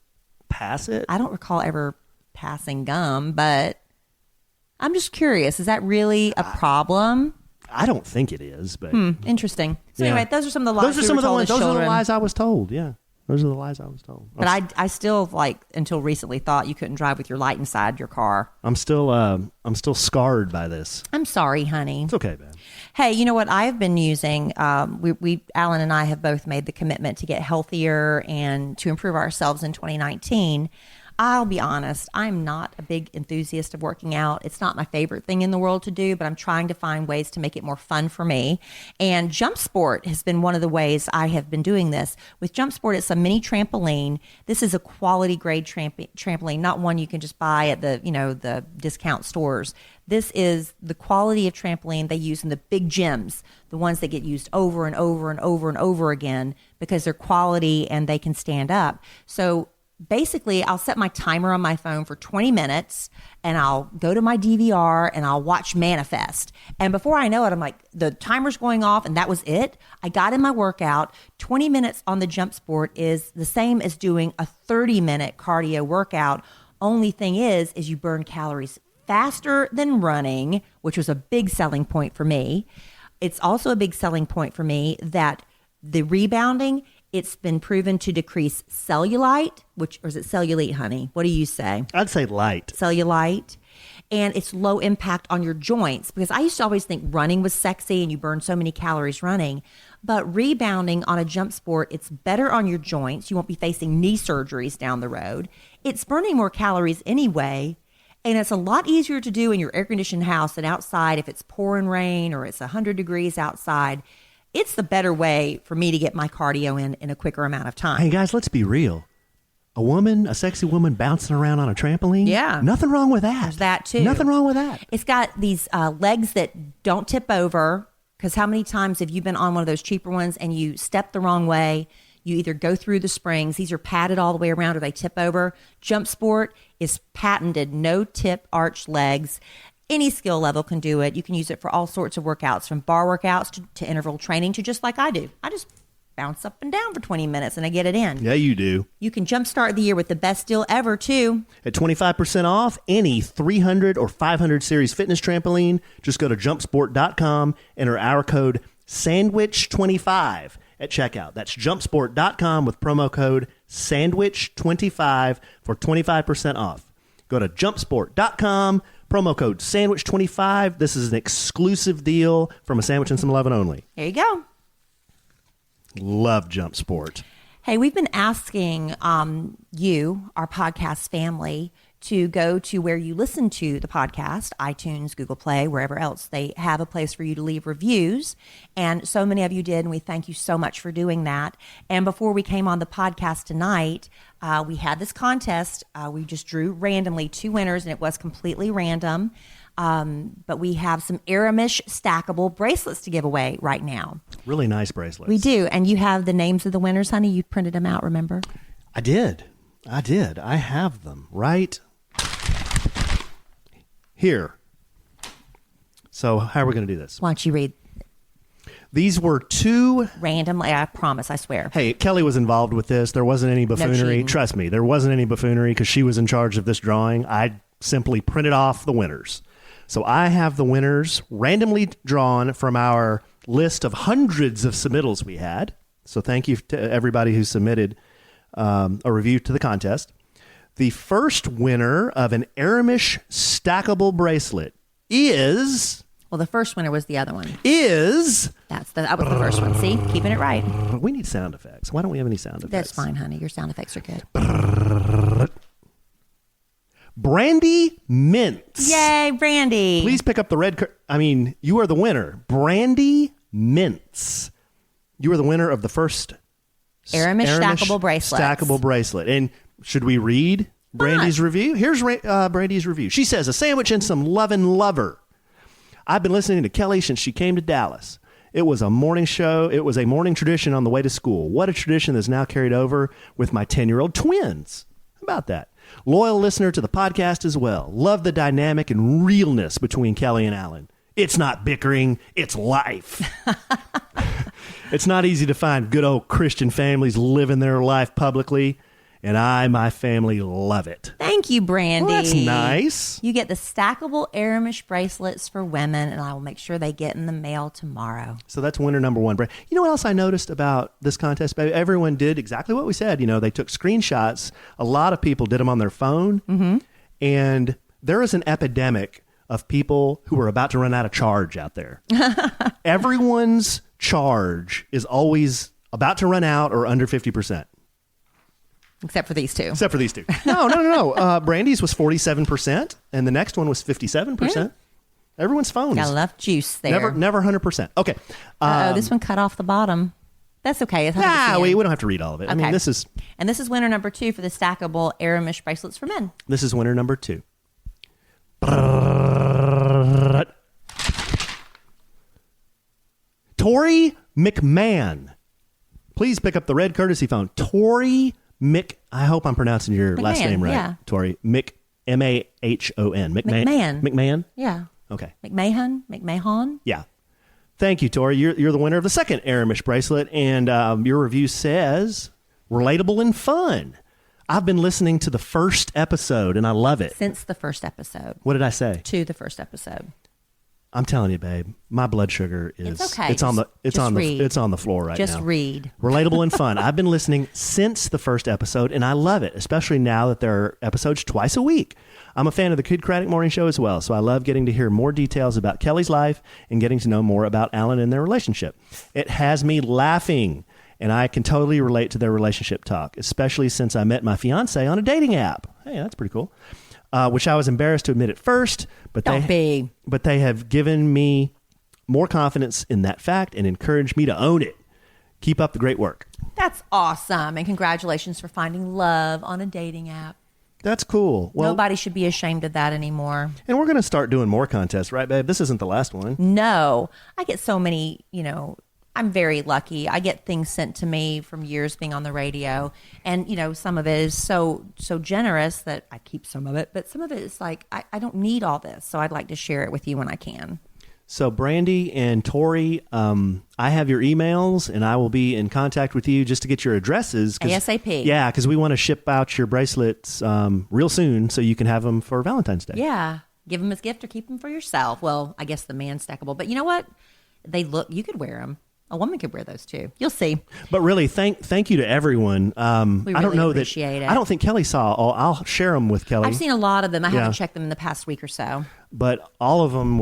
pass it? I don't recall ever passing gum, but I'm just curious. Is that really a problem? I don't think it is, but... Interesting. So Yeah. anyway, those are some of the lies Those are we some were of the told ones. as Those are the children. lies I was told, yeah. Those are the lies I was told. But I still, like, until recently thought you couldn't drive with your light inside your car. I'm still scarred by this. I'm sorry, honey. It's okay, man. Hey, you know what I've been using? Alan and I have both made the commitment to get healthier and to improve ourselves in 2019. I'll be honest, I'm not a big enthusiast of working out. It's not my favorite thing in the world to do, but I'm trying to find ways to make it more fun for me. And Jump Sport has been one of the ways I have been doing this. With Jump Sport, it's a mini trampoline. This is a quality grade trampoline, not one you can just buy at the discount stores. This is the quality of trampoline they use in the big gyms, the ones that get used over and over and over and over again because they're quality and they can stand up. So basically, I'll set my timer on my phone for 20 minutes and I'll go to my DVR and I'll watch Manifest. And before I know it, I'm like, the timer's going off and that was it. I got in my workout. 20 minutes on the Jump Sport is the same as doing a 30-minute cardio workout. Only thing is you burn calories faster than running, which was a big selling point for me. It's also a big selling point for me that the rebounding, it's been proven to decrease cellulite, or is it cellulite, honey? What do you say? I'd say light. Cellulite. And it's low impact on your joints, because I used to always think running was sexy and you burn so many calories running. But rebounding on a Jump Sport, it's better on your joints. You won't be facing knee surgeries down the road. It's burning more calories anyway. And it's a lot easier to do in your air-conditioned house than outside if it's pouring rain or it's 100 degrees outside. It's the better way for me to get my cardio in a quicker amount of time. Hey, guys, let's be real. A sexy woman bouncing around on a trampoline? Yeah. Nothing wrong with that. There's that, too. Nothing wrong with that. It's got these legs that don't tip over, because how many times have you been on one of those cheaper ones and you step the wrong way? You either go through the springs, these are padded all the way around, or they tip over. Jump Sport is patented, no tip arch legs. Any skill level can do it. You can use it for all sorts of workouts, from bar workouts to interval training to just like I do. I just bounce up and down for 20 minutes and I get it in. Yeah, you do. You can jumpstart the year with the best deal ever, too. At 25% off any 300 or 500 series fitness trampoline, just go to jumpsport.com, enter our code SANDWICH25 at checkout. That's jumpsport.com with promo code SANDWICH25 for 25% off. Go to jumpsport.com, promo code SANDWICH25. This is an exclusive deal from A Sandwich and Some Lovin' Only. There you go. Love Jump Sport. Hey, we've been asking you, our podcast family, to go to where you listen to the podcast, iTunes, Google Play, wherever else they have a place for you to leave reviews. And so many of you did, and we thank you so much for doing that. And before we came on the podcast tonight, we had this contest. We just drew randomly 2 winners, and it was completely random. But we have some Erimish stackable bracelets to give away right now. Really nice bracelets. We do. And you have the names of the winners, honey. You printed them out, remember? I did. I have them right here. So how are we going to do this? Why don't you read These were two... randomly? I promise, I swear. Hey, Kellie was involved with this. There wasn't any buffoonery. cheating. Trust me, there wasn't any buffoonery because she was in charge of this drawing. I simply printed off the winners. So I have the winners randomly drawn from our list of hundreds of submittals we had. So thank you to everybody who submitted a review to the contest. The first winner of an Erimish stackable bracelet is... Well, the first winner was the other one. That was the first one. See? Keeping it right. We need sound effects. Why don't we have any sound effects? That's fine, honey. Your sound effects are good. Brandi Mince. Yay, Brandi. Please pick up the red you are the winner. Brandi Mince. You are the winner of the first Erimish stackable bracelets. Stackable bracelet. And should we read Brandi's review? Here's Brandi's review. She says, a sandwich and some lovin' lover. I've been listening to Kellie since she came to Dallas. It was a morning show. It was a morning tradition on the way to school. What a tradition that's now carried over with my 10-year-old twins. How about that? Loyal listener to the podcast as well. Love the dynamic and realness between Kellie and Alan. It's not bickering, it's life. It's not easy to find good old Christian families living their life publicly, and my family love it. Thank you, Brandi. Well, that's nice. You get the stackable Erimish bracelets for women, and I will make sure they get in the mail tomorrow. So that's winner number one. You know what else I noticed about this contest, baby? Everyone did exactly what we said. You know, they took screenshots. A lot of people did them on their phone. Mm-hmm. And there is an epidemic of people who are about to run out of charge out there. Everyone's charge is always about to run out or under 50%. Except for these two. No. Brandi's was 47%, and the next one was 57%. Yeah. Everyone's phones. Got enough juice there. Never 100%. Okay. This one cut off the bottom. That's okay. We don't have to read all of it. Okay. I mean, this is winner number 2 for the stackable Erimish bracelets for men. This is winner number 2. Tori McMahon. Please pick up the red courtesy phone. Tori I hope I'm pronouncing your last name right. Yeah. Tori Mahon. McMahon. McMahon? Yeah. Okay. McMahon? Yeah. Thank you, Tori. You're the winner of the second Erimish bracelet, and your review says, relatable and fun. I've been listening to the first episode, and I love it. Since the first episode. What did I say? To the first episode. I'm telling you, babe, my blood sugar is it's okay. It's on the floor right now. Just read. Relatable and fun. I've been listening since the first episode, and I love it, especially now that there are episodes twice a week. I'm a fan of the Kid Craddock Morning Show as well, so I love getting to hear more details about Kellie's life and getting to know more about Alan and their relationship. It has me laughing, and I can totally relate to their relationship talk, especially since I met my fiance on a dating app. Hey, that's pretty cool. Which I was embarrassed to admit at first, but they have given me more confidence in that fact and encouraged me to own it. Keep up the great work. That's awesome, and congratulations for finding love on a dating app. That's cool. Well, nobody should be ashamed of that anymore. And we're going to start doing more contests, right, babe? This isn't the last one. No. I get so many, I'm very lucky. I get things sent to me from years being on the radio. And, some of it is so generous that I keep some of it. But some of it is like, I don't need all this. So I'd like to share it with you when I can. So Brandi and Tori, I have your emails, and I will be in contact with you just to get your addresses. ASAP. Yeah, because we want to ship out your bracelets real soon so you can have them for Valentine's Day. Yeah. Give them as a gift or keep them for yourself. Well, I guess the man stackable. But you know what? You could wear them. A woman could wear those too. You'll see. But really, thank you to everyone. We really I don't know appreciate it. I don't think Kellie saw all. I'll share them with Kellie. I've seen a lot of them. I haven't checked them in the past week or so. But all of them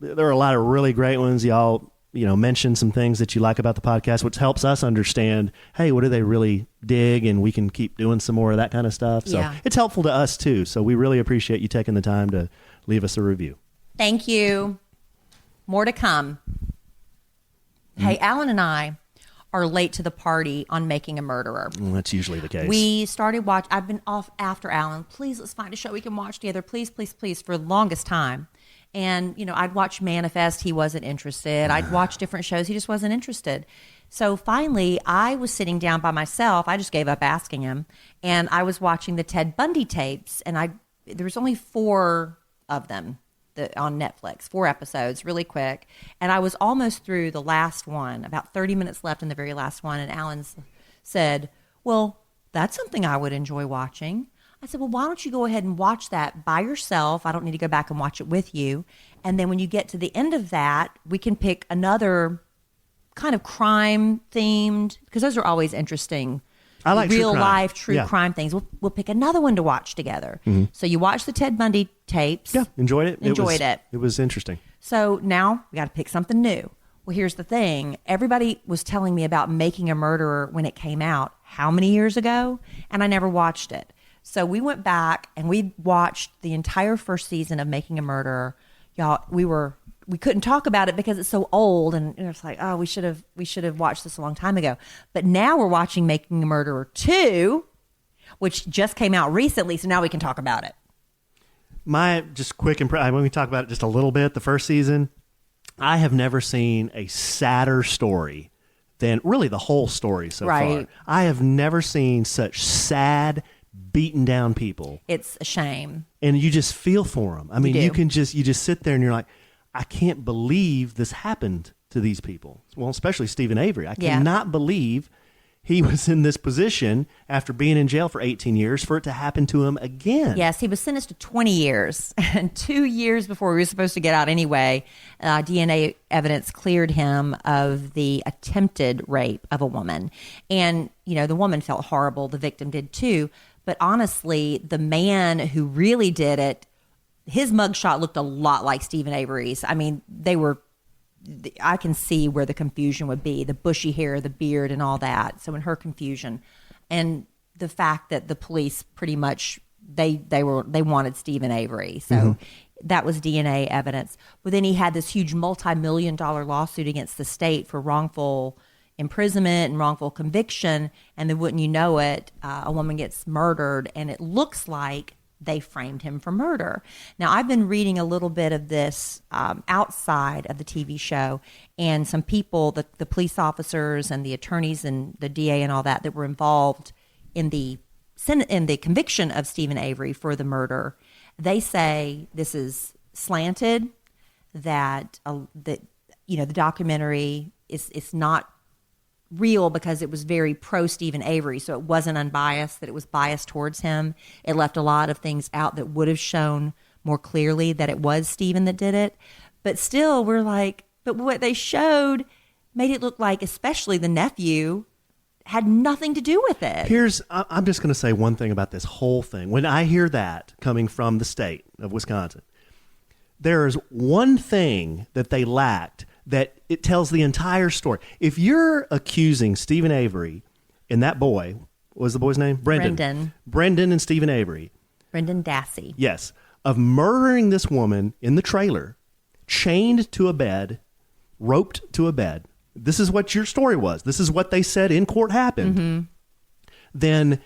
there are a lot of really great ones. Y'all, mentioned some things that you like about the podcast, which helps us understand, hey, what do they really dig? And we can keep doing some more of that kind of stuff. So it's helpful to us too. So we really appreciate you taking the time to leave us a review. Thank you. More to come. Hey, Alan and I are late to the party on Making a Murderer. Well, that's usually the case. We started I've been off after Alan. Please, let's find a show we can watch together. Please, please, please, for the longest time. And, I'd watch Manifest. He wasn't interested. I'd watch different shows. He just wasn't interested. So finally, I was sitting down by myself. I just gave up asking him. And I was watching the Ted Bundy tapes. And there was only 4 of them on Netflix, 4 episodes, really quick. And I was almost through the last one, about 30 minutes left in the very last one. And Alan said, well, that's something I would enjoy watching. I said, well, why don't you go ahead and watch that by yourself? I don't need to go back and watch it with you. And then when you get to the end of that, we can pick another kind of crime themed, because those are always interesting. I like real true crime. life true crime things. We'll pick another one to watch together. So you watch the Ted Bundy tapes. Yeah, enjoyed it. It was interesting. So now we got to pick something new. Well, here's the thing. Everybody was telling me about Making a Murderer when it came out how many years ago? And I never watched it. So we went back and we watched the entire first season of Making a Murderer. Y'all, we couldn't talk about it because it's so old, and it's like, oh, we should have watched this a long time ago. But now we're watching Making a Murderer 2, which just came out recently, so now we can talk about it. My just quick impression, when we talk about it just a little bit, the first season, I have never seen a sadder story than really the whole story so far. I have never seen such sad, beaten down people. It's a shame. And you just feel for them. I mean, you just sit there and you're like, I can't believe this happened to these people. Well, especially Stephen Avery. I cannot believe he was in this position after being in jail for 18 years for it to happen to him again. Yes, he was sentenced to 20 years. And 2 years before he was supposed to get out anyway, DNA evidence cleared him of the attempted rape of a woman. And, the woman felt horrible. The victim did too. But honestly, the man who really did it, his mugshot looked a lot like Stephen Avery's. I mean, I can see where the confusion would be, the bushy hair, the beard, and all that. So in her confusion, and the fact that the police pretty much they wanted Stephen Avery, so that was DNA evidence. But then he had this huge multi-million-dollar lawsuit against the state for wrongful imprisonment and wrongful conviction, and then wouldn't you know it, a woman gets murdered, and it looks like they framed him for murder. Now, I've been reading a little bit of this outside of the TV show, and some people, the police officers and the attorneys and the DA and all that were involved in the conviction of Stephen Avery for the murder, they say this is slanted, that the documentary is not real because it was very pro Stephen Avery, so it wasn't unbiased, that it was biased towards him. It left a lot of things out that would have shown more clearly that it was Stephen that did it. But still, we're like, but what they showed made it look like, especially the nephew, had nothing to do with it. I'm just going to say one thing about this whole thing. When I hear that coming from the state of Wisconsin, there is one thing that they lacked that it tells the entire story. If you're accusing Stephen Avery and that boy, what was the boy's name? Brendan and Stephen Avery. Brendan Dassey. Yes. Of murdering this woman in the trailer, chained to a bed, roped to a bed. This is what your story was. This is what they said in court happened. Then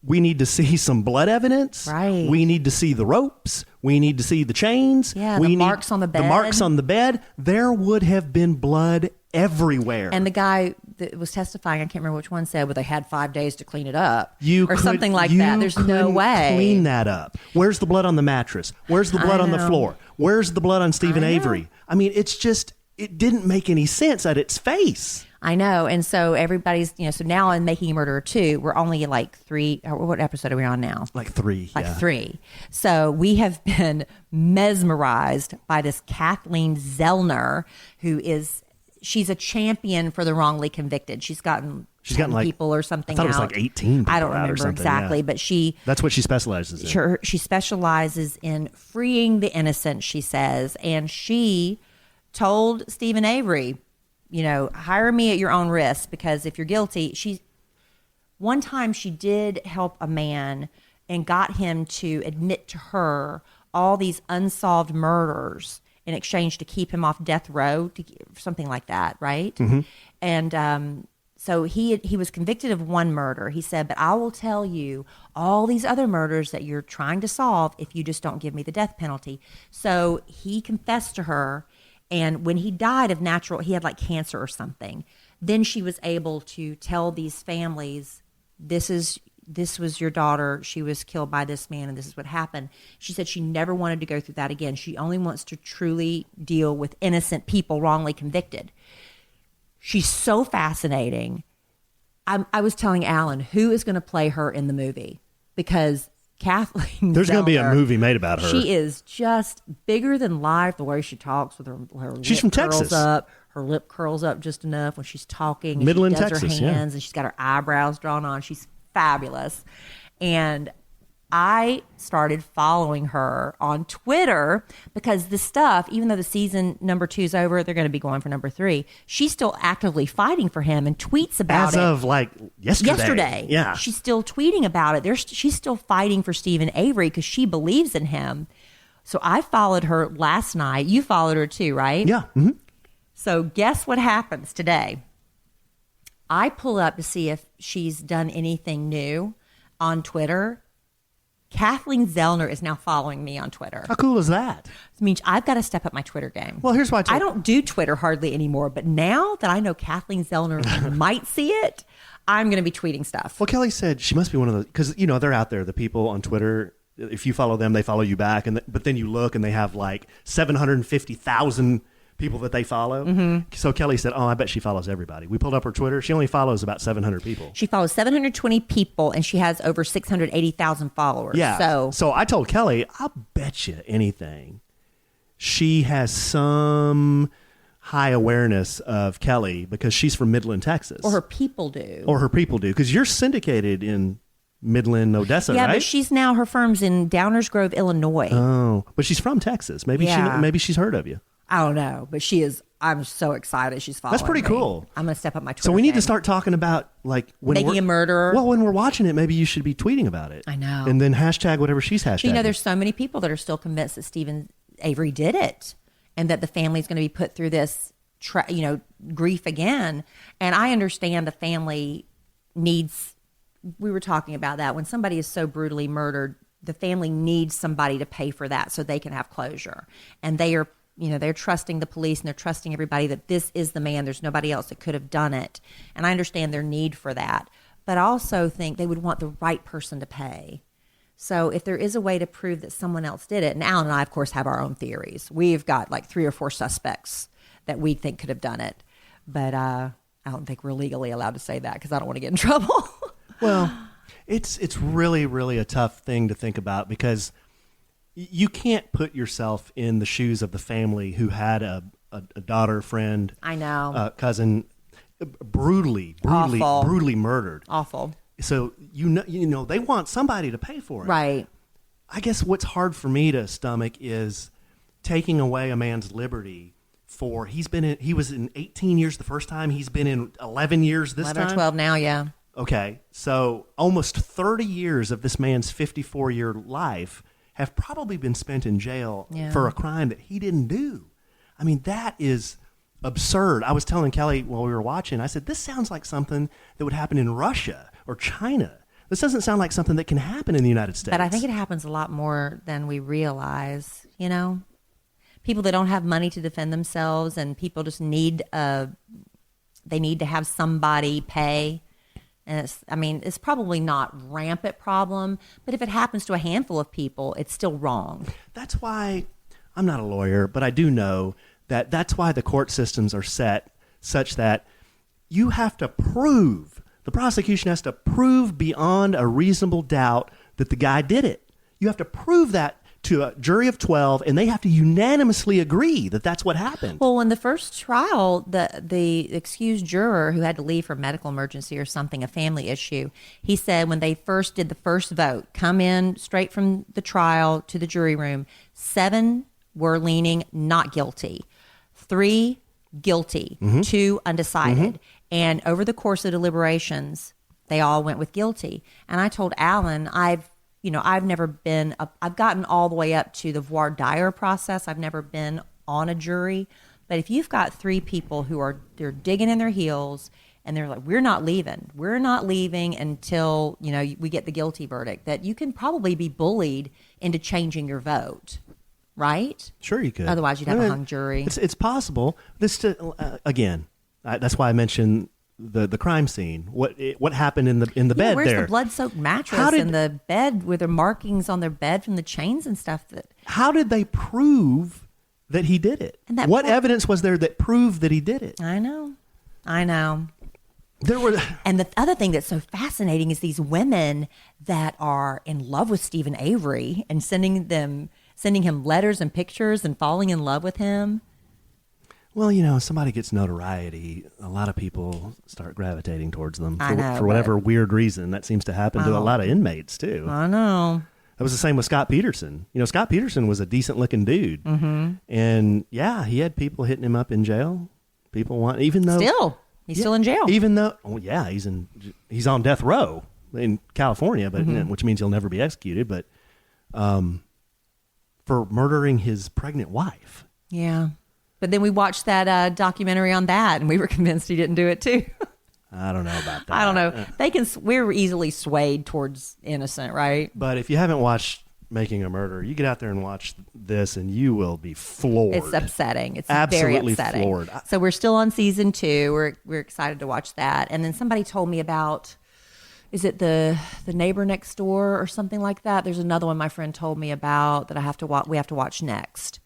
we need to see some blood evidence. Right. We need to see the ropes. We need to see the chains. Yeah, the marks on the bed. The marks on the bed. There would have been blood everywhere. And the guy that was testifying, I can't remember which one, said, well, they had 5 days to clean it up. Something like that. There's no way. Clean that up. Where's the blood on the mattress? Where's the blood on the floor? Where's the blood on Stephen Avery? I mean, it's just, it didn't make any sense at its face. I know. And so everybody's, so now in Making a Murderer 2, we're only like 3, what episode are we on now? Like 3. Like 3. So we have been mesmerized by this Kathleen Zellner, she's a champion for the wrongly convicted. She's gotten like people or something. I thought it was like 18 people. I don't remember exactly, but that's what she specializes in. She specializes in freeing the innocent, she says. And she told Stephen Avery, hire me at your own risk, because if you're guilty, one time she did help a man and got him to admit to her all these unsolved murders in exchange to keep him off death row, something like that, right? And so he was convicted of one murder. He said, but I will tell you all these other murders that you're trying to solve if you just don't give me the death penalty. So he confessed to her. And when he died of he had like cancer or something. then she was able to tell these families, this was your daughter. She was killed by this man, and this is what happened. She said she never wanted to go through that again. She only wants to truly deal with innocent people wrongly convicted. She's so fascinating. I was telling Alan, who is going to play her in the movie? Because Kathleen There's going to be a Zellner, movie made about her. She is just bigger than life, the way she talks with her She's lip from curls Texas. up. Her lip curls up just enough when she's talking. And Midland, she does Texas, her yeah. hands, and she's got her eyebrows drawn on. She's fabulous. And I started following her on Twitter because the stuff, even though the season number 2 is over, they're going to be going for number 3. She's still actively fighting for him and tweets about it. As of like yesterday. Yeah. She's still tweeting about it. She's still fighting for Stephen Avery because she believes in him. So I followed her last night. You followed her too, right? Yeah. Mm-hmm. So guess what happens today? I pull up to see if she's done anything new on Twitter. Kathleen Zellner is now following me on Twitter. How cool is that? It means I've got to step up my Twitter game. Well, here's why I don't do Twitter hardly anymore, but now that I know Kathleen Zellner might see it, I'm going to be tweeting stuff. Well, Kelly said she must be one of the, because, they're out there, the people on Twitter. If you follow them, they follow you back. But then you look and they have like 750,000 people that they follow. Mm-hmm. So Kelly said, I bet she follows everybody. We pulled up her Twitter. She only follows about 700 people. She follows 720 people, and she has over 680,000 followers. Yeah. So I told Kelly, I'll bet you anything she has some high awareness of Kelly because she's from Midland, Texas. Or her people do. Because you're syndicated in Midland, Odessa, yeah, right? but she's now, her firm's in Downers Grove, Illinois. Oh, but she's from Texas. Maybe she's heard of you. I don't know, but she is. I'm so excited she's following. That's pretty me. cool. I'm going to step up my Twitter. So we need game. to start talking about like when making a murderer. Well, when we're watching it, maybe you should be tweeting about it. I know. And then hashtag whatever she's hashtagging. There's so many people that are still convinced that Stephen Avery did it, and that the family's going to be put through this, grief again. And I understand the family needs. We were talking about that when somebody is so brutally murdered, the family needs somebody to pay for that so they can have closure, and they are. They're trusting the police and they're trusting everybody that this is the man. There's nobody else that could have done it. And I understand their need for that. But I also think they would want the right person to pay. So if there is a way to prove that someone else did it, and Alan and I, of course, have our own theories. We've got like 3 or 4 suspects that we think could have done it. But I don't think we're legally allowed to say that because I don't want to get in trouble. Well, it's really, really a tough thing to think about because you can't put yourself in the shoes of the family who had a daughter, friend, I know, cousin, brutally murdered. Awful. So they want somebody to pay for it, right? I guess what's hard for me to stomach is taking away a man's liberty. He was in 18 years the first time. He's been in 11 years this 11 time. or 12 now, yeah. Okay, so almost 30 years of this man's 54-year life have probably been spent in jail for a crime that he didn't do. I mean, that is absurd. I was telling Kelly while we were watching, I said, this sounds like something that would happen in Russia or China. This doesn't sound like something that can happen in the United States. But I think it happens a lot more than we realize, People that don't have money to defend themselves, and people just need to have somebody pay. And it's probably not a rampant problem, but if it happens to a handful of people, it's still wrong. That's why I'm not a lawyer, but I do know that that's why the court systems are set such that you have to prove, the prosecution has to prove beyond a reasonable doubt that the guy did it. You have to prove that to a jury of 12, and they have to unanimously agree that that's what happened. Well, in the first trial, the excused juror who had to leave for medical emergency or something, a family issue, he said when they first did the first vote, come in straight from the trial to the jury room, 7 were leaning not guilty, 3 guilty, 2 undecided. And over the course of deliberations, they all went with guilty. And I told Alan, I've never been, I've gotten all the way up to the voir dire process. I've never been on a jury. But if you've got 3 people they're digging in their heels and they're like, we're not leaving until, we get the guilty verdict, that you can probably be bullied into changing your vote, right? Sure you could. Otherwise you'd have a hung jury. It's possible. Again, That's why I mentioned the crime scene. What happened in the bed where's there? the blood-soaked mattress in the bed with the markings on their bed from the chains and stuff? How did they prove that he did it? And what evidence was there that proved that he did it? I know. There were, and the other thing that's so fascinating is these women that are in love with Stephen Avery and sending him letters and pictures and falling in love with him. Well, somebody gets notoriety, a lot of people start gravitating towards them for whatever weird reason. That seems to happen to a lot of inmates too. I know. That was the same with Scott Peterson. Scott Peterson was a decent looking dude. Mm-hmm. And yeah, he had people hitting him up in jail. People want, even though he's still in jail. Even though, he's on death row in California, but which means he'll never be executed. But for murdering his pregnant wife. Yeah. But then we watched that documentary on that, and we were convinced he didn't do it too. I don't know about that. I don't know. We're easily swayed towards innocent, right? But if you haven't watched Making a Murder, you get out there and watch this, and you will be floored. It's upsetting. It's absolutely very upsetting. Floored. So we're still on season 2. We're excited to watch that. And then somebody told me about, is it the Neighbor Next Door or something like that? There's another one my friend told me about that I have to watch. We have to watch next.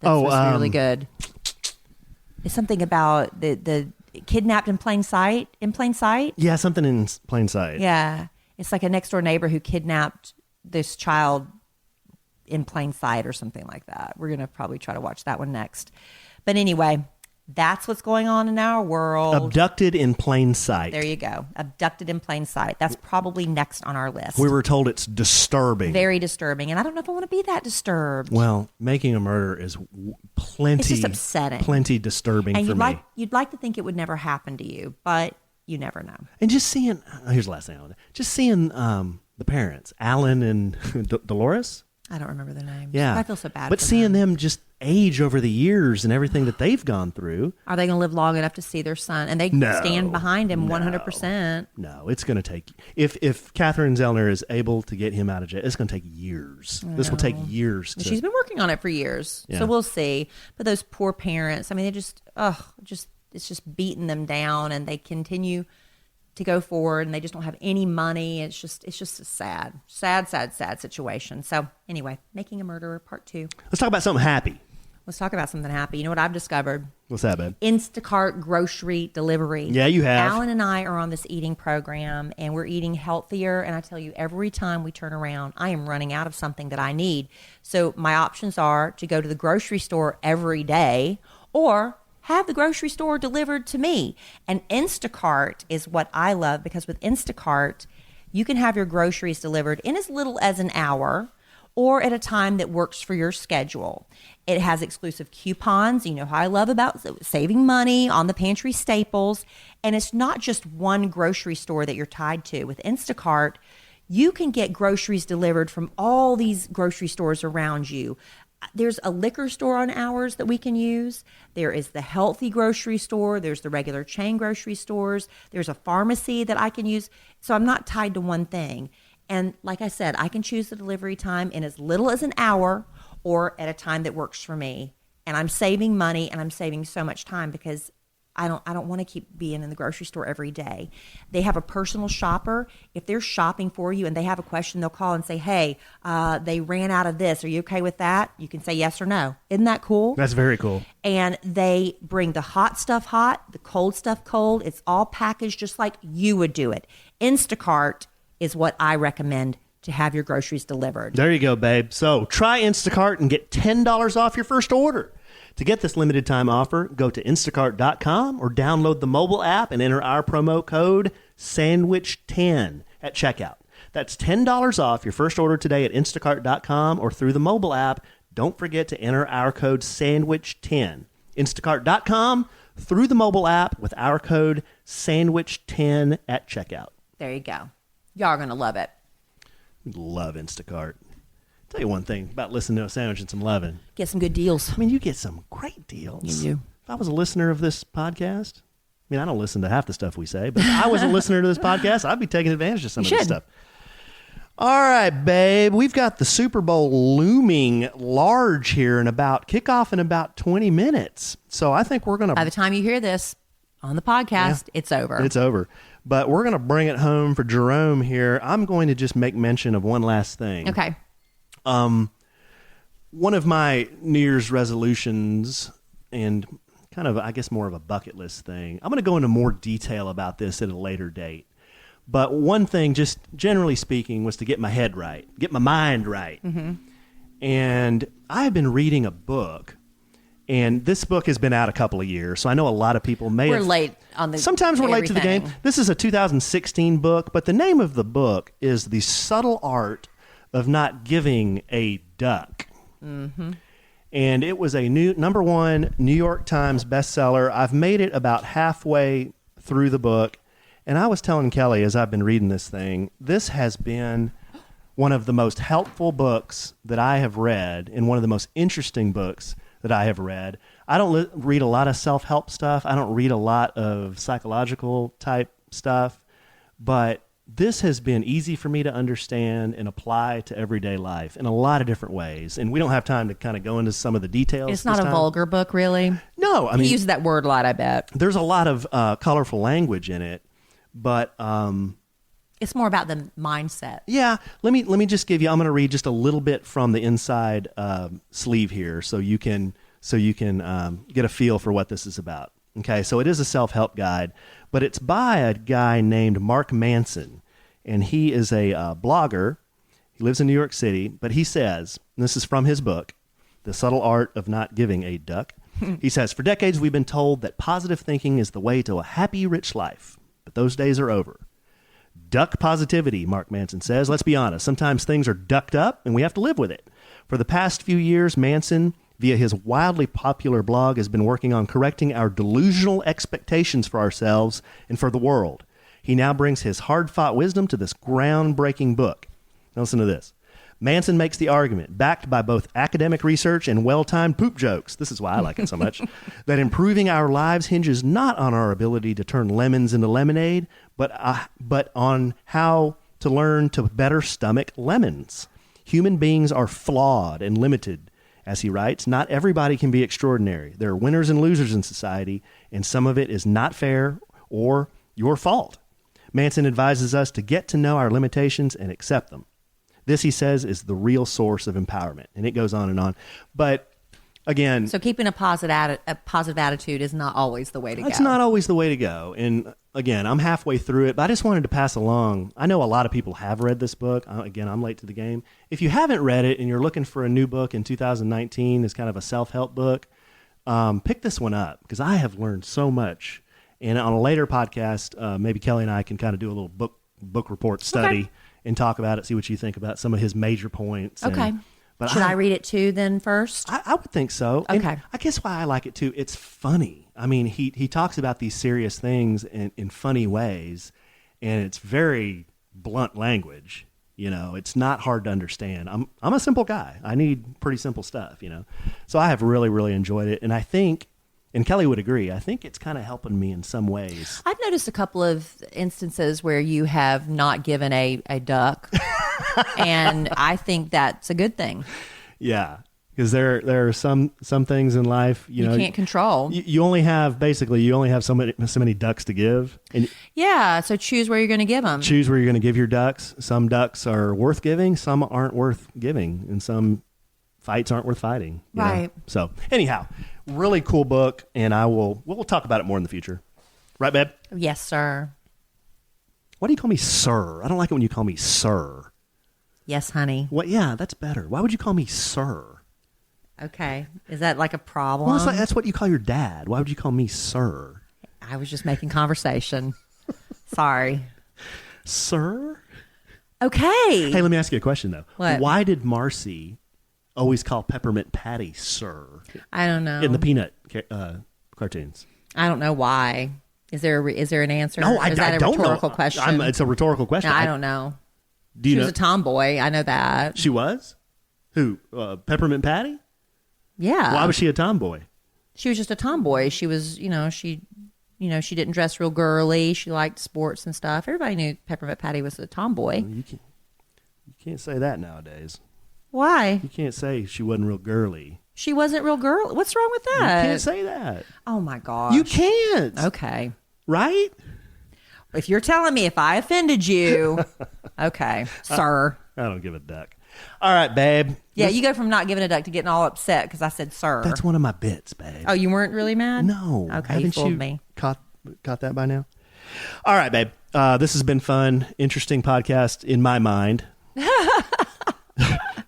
That's supposed to be really good. It's something about the kidnapped in plain sight. In plain sight? Yeah, something in plain sight. Yeah. It's like a next door neighbor who kidnapped this child in plain sight or something like that. We're going to probably try to watch that one next. But anyway, that's what's going on in our world. Abducted in plain sight. There you go. Abducted in plain sight. That's probably next on our list. We were told it's disturbing. Very disturbing. And I don't know if I want to be that disturbed. Well, Making a Murder is plenty. It's just upsetting. Plenty disturbing and for me. You'd like to think it would never happen to you, but you never know. And just seeing, here's the last thing I want to, just seeing the parents, Alan and Dolores. I don't remember their names. Yeah. I feel so bad. But seeing them just age over the years and everything that they've gone through. Are they going to live long enough to see their son? And they stand behind him 100%. No, it's going to take, if Catherine Zellner is able to get him out of jail, it's going to take years. This will take years. She's been working on it for years. Yeah. So we'll see. But those poor parents, I mean, they just, it's just beating them down, and they continue to go forward, and they just don't have any money. It's just a sad situation. So anyway, Making a Murderer Part 2. Let's talk about something happy. Let's talk about something happy. You know what I've discovered? What's that, babe? Instacart grocery delivery. Yeah, you have. Alan and I are on this eating program, and we're eating healthier. And I tell you, every time we turn around, I am running out of something that I need. So my options are to go to the grocery store every day, or have the grocery store delivered to me. And Instacart is what I love, because with Instacart, you can have your groceries delivered in as little as an hour or at a time that works for your schedule. It has exclusive coupons. You know how I love about saving money on the pantry staples. And it's not just one grocery store that you're tied to. With Instacart, you can get groceries delivered from all these grocery stores around you. There's a liquor store on ours that we can use. There is the healthy grocery store. There's the regular chain grocery stores. There's a pharmacy that I can use. So I'm not tied to one thing. And like I said, I can choose the delivery time in as little as an hour or at a time that works for me. And I'm saving money, and I'm saving so much time, because I don't want to keep being in the grocery store every day. They have a personal shopper. If they're shopping for you and they have a question, they'll call and say, hey, they ran out of this. Are you okay with that? You can say yes or no. Isn't that cool? That's very cool. And they bring the hot stuff hot, the cold stuff cold. It's all packaged just like you would do it. Instacart is what I recommend to have your groceries delivered. There you go, babe. So try Instacart and get $10 off your first order. To get this limited time offer, go to instacart.com or download the mobile app and enter our promo code SANDWICH10 at checkout. That's $10 off your first order today at instacart.com or through the mobile app. Don't forget to enter our code SANDWICH10. Instacart.com through the mobile app with our code SANDWICH10 at checkout. There you go. Y'all are going to love it. We love Instacart. Tell you one thing about listening to a sandwich and some loving. Get some good deals. I mean, you get some great deals. You do. If I was a listener of this podcast, I mean, I don't listen to half the stuff we say, but if I was a listener to this podcast, I'd be taking advantage of some of this stuff. All right, babe. We've got the Super Bowl looming large here kickoff in about 20 minutes. So I think we're going to... By the time you hear this, on the podcast, it's over. It's over. But we're going to bring it home for Jerome here. I'm going to just make mention of one last thing. Okay. One of my New Year's resolutions, and kind of, I guess, more of a bucket list thing. I'm going to go into more detail about this at a later date. But one thing, just generally speaking, was to get my head right, get my mind right. Mm-hmm. And I've been reading a book, and this book has been out a couple of years, so I know a lot of people may We're have... late on the Sometimes we're late to the game. This is a 2016 book, but the name of the book is The Subtle Art of Not Giving a Duck. Mm-hmm. And it was a #1 New York Times bestseller. I've made it about halfway through the book, and I was telling Kellie as I've been reading this thing, this has been one of the most helpful books that I have read, and one of the most interesting books that I have read. I don't read a lot of self-help stuff. I don't read a lot of psychological type stuff, but this has been easy for me to understand and apply to everyday life in a lot of different ways. And we don't have time to kind of go into some of the details. It's not a vulgar book, really. No, I mean, you use that word a lot, I bet. There's a lot of colorful language in it, but it's more about the mindset. Yeah, let me just give you. I'm going to read just a little bit from the inside sleeve here, so you can get a feel for what this is about. Okay, so it is a self-help guide, but it's by a guy named Mark Manson, and he is a blogger. He lives in New York City, but he says, and this is from his book, The Subtle Art of Not Giving a Duck. He says, for decades we've been told that positive thinking is the way to a happy, rich life, but those days are over. Duck positivity, Mark Manson says. Let's be honest, sometimes things are ducked up, and we have to live with it. For the past few years, Manson, via his wildly popular blog, has been working on correcting our delusional expectations for ourselves and for the world. He now brings his hard-fought wisdom to this groundbreaking book. Now listen to this. Manson makes the argument, backed by both academic research and well-timed poop jokes, this is why I like it so much, that improving our lives hinges not on our ability to turn lemons into lemonade, but on how to learn to better stomach lemons. Human beings are flawed and limited. As he writes, not everybody can be extraordinary. There are winners and losers in society, and some of it is not fair or your fault. Manson advises us to get to know our limitations and accept them. This, he says, is the real source of empowerment. And it goes on and on. But again... So keeping a positive attitude is not always the way to go. It's not always the way to go. And again, I'm halfway through it, but I just wanted to pass along. I know a lot of people have read this book. Again, I'm late to the game. If you haven't read it and you're looking for a new book in 2019, it's kind of a self-help book, pick this one up because I have learned so much. And on a later podcast, maybe Kellie and I can kind of do a little book report study. Okay. And talk about it, see what you think about some of his major points. Okay. But Should I read it too then first? I would think so. Okay. And I guess why I like it too, it's funny. I mean, he talks about these serious things in funny ways, and it's very blunt language. You know, it's not hard to understand. I'm a simple guy. I need pretty simple stuff, you know. So I have really, really enjoyed it. And I think, and Kellie would agree, I think it's kind of helping me in some ways. I've noticed a couple of instances where you have not given a duck, and I think that's a good thing. Yeah, because there are some things in life you know can't control. You only have so many ducks to give. And yeah, so choose where you're going to give them. Choose where you're going to give your ducks. Some ducks are worth giving, some aren't worth giving, and some fights aren't worth fighting. Right. Know? So anyhow. Really cool book, and we'll talk about it more in the future. Right, babe? Yes, sir. Why do you call me sir? I don't like it when you call me sir. Yes, honey. What? Yeah, that's better. Why would you call me sir? Okay. Is that like a problem? Well, it's like, that's what you call your dad. Why would you call me sir? I was just making conversation. Sorry. Sir? Okay. Hey, let me ask you a question, though. What? Why did Marcy always call Peppermint Patty sir? I don't know. In the Peanut cartoons. I don't know why. Is there an answer? No, I don't know. Is that a rhetorical question? It's a rhetorical question. No, I don't know. Do you she know? was a tomboy. I know that. She was? Who? Peppermint Patty? Yeah. Why was she a tomboy? She was just a tomboy. She was, she didn't dress real girly. She liked sports and stuff. Everybody knew Peppermint Patty was a tomboy. You can't say that nowadays. Why? You can't say she wasn't real girly. She wasn't real girl. What's wrong with You that? can't say that. Oh my gosh. You can't. Okay. Right? If you're telling me if I offended you, okay, sir. I don't give a duck. All right, babe. Yeah, you go from not giving a duck to getting all upset because I said sir. That's one of my bits, babe. Oh, you weren't really mad? No. Okay, Haven't you fooled me. Caught that by now? All right, babe. This has been fun, interesting podcast in my mind.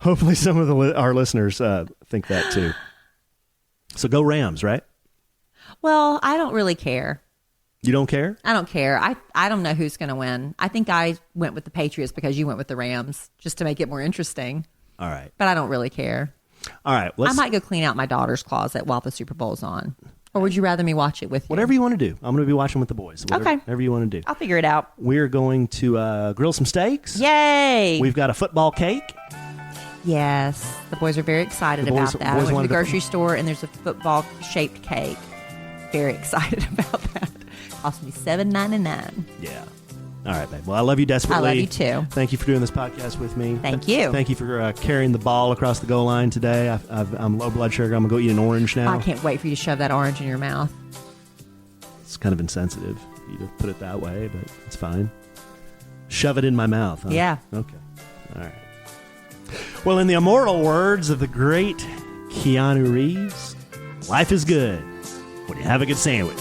Hopefully some of our listeners think that too. So go Rams, right? Well, I don't really care. You don't care? I don't care. I don't know who's going to win. I think I went with the Patriots because you went with the Rams just to make it more interesting. All right. But I don't really care. All right. I might go clean out my daughter's closet while the Super Bowl's on. Or would you rather me watch it with you? Whatever you want to do. I'm going to be watching with the boys. So whatever you want to do. I'll figure it out. We're going to grill some steaks. Yay! We've got a football cake. Yes. The boys are very excited about that. I went to the grocery store and there's a football-shaped cake. Very excited about that. Cost me $7.99. Yeah. All right, babe. Well, I love you desperately. I love you too. Thank you for doing this podcast with me. Thank you. Thank you for carrying the ball across the goal line today. I'm low blood sugar. I'm going to go eat an orange now. I can't wait for you to shove that orange in your mouth. It's kind of insensitive for you to put it that way, but it's fine. Shove it in my mouth. Huh? Yeah. Okay. All right. Well, in the immortal words of the great Keanu Reeves, life is good when you have a good sandwich.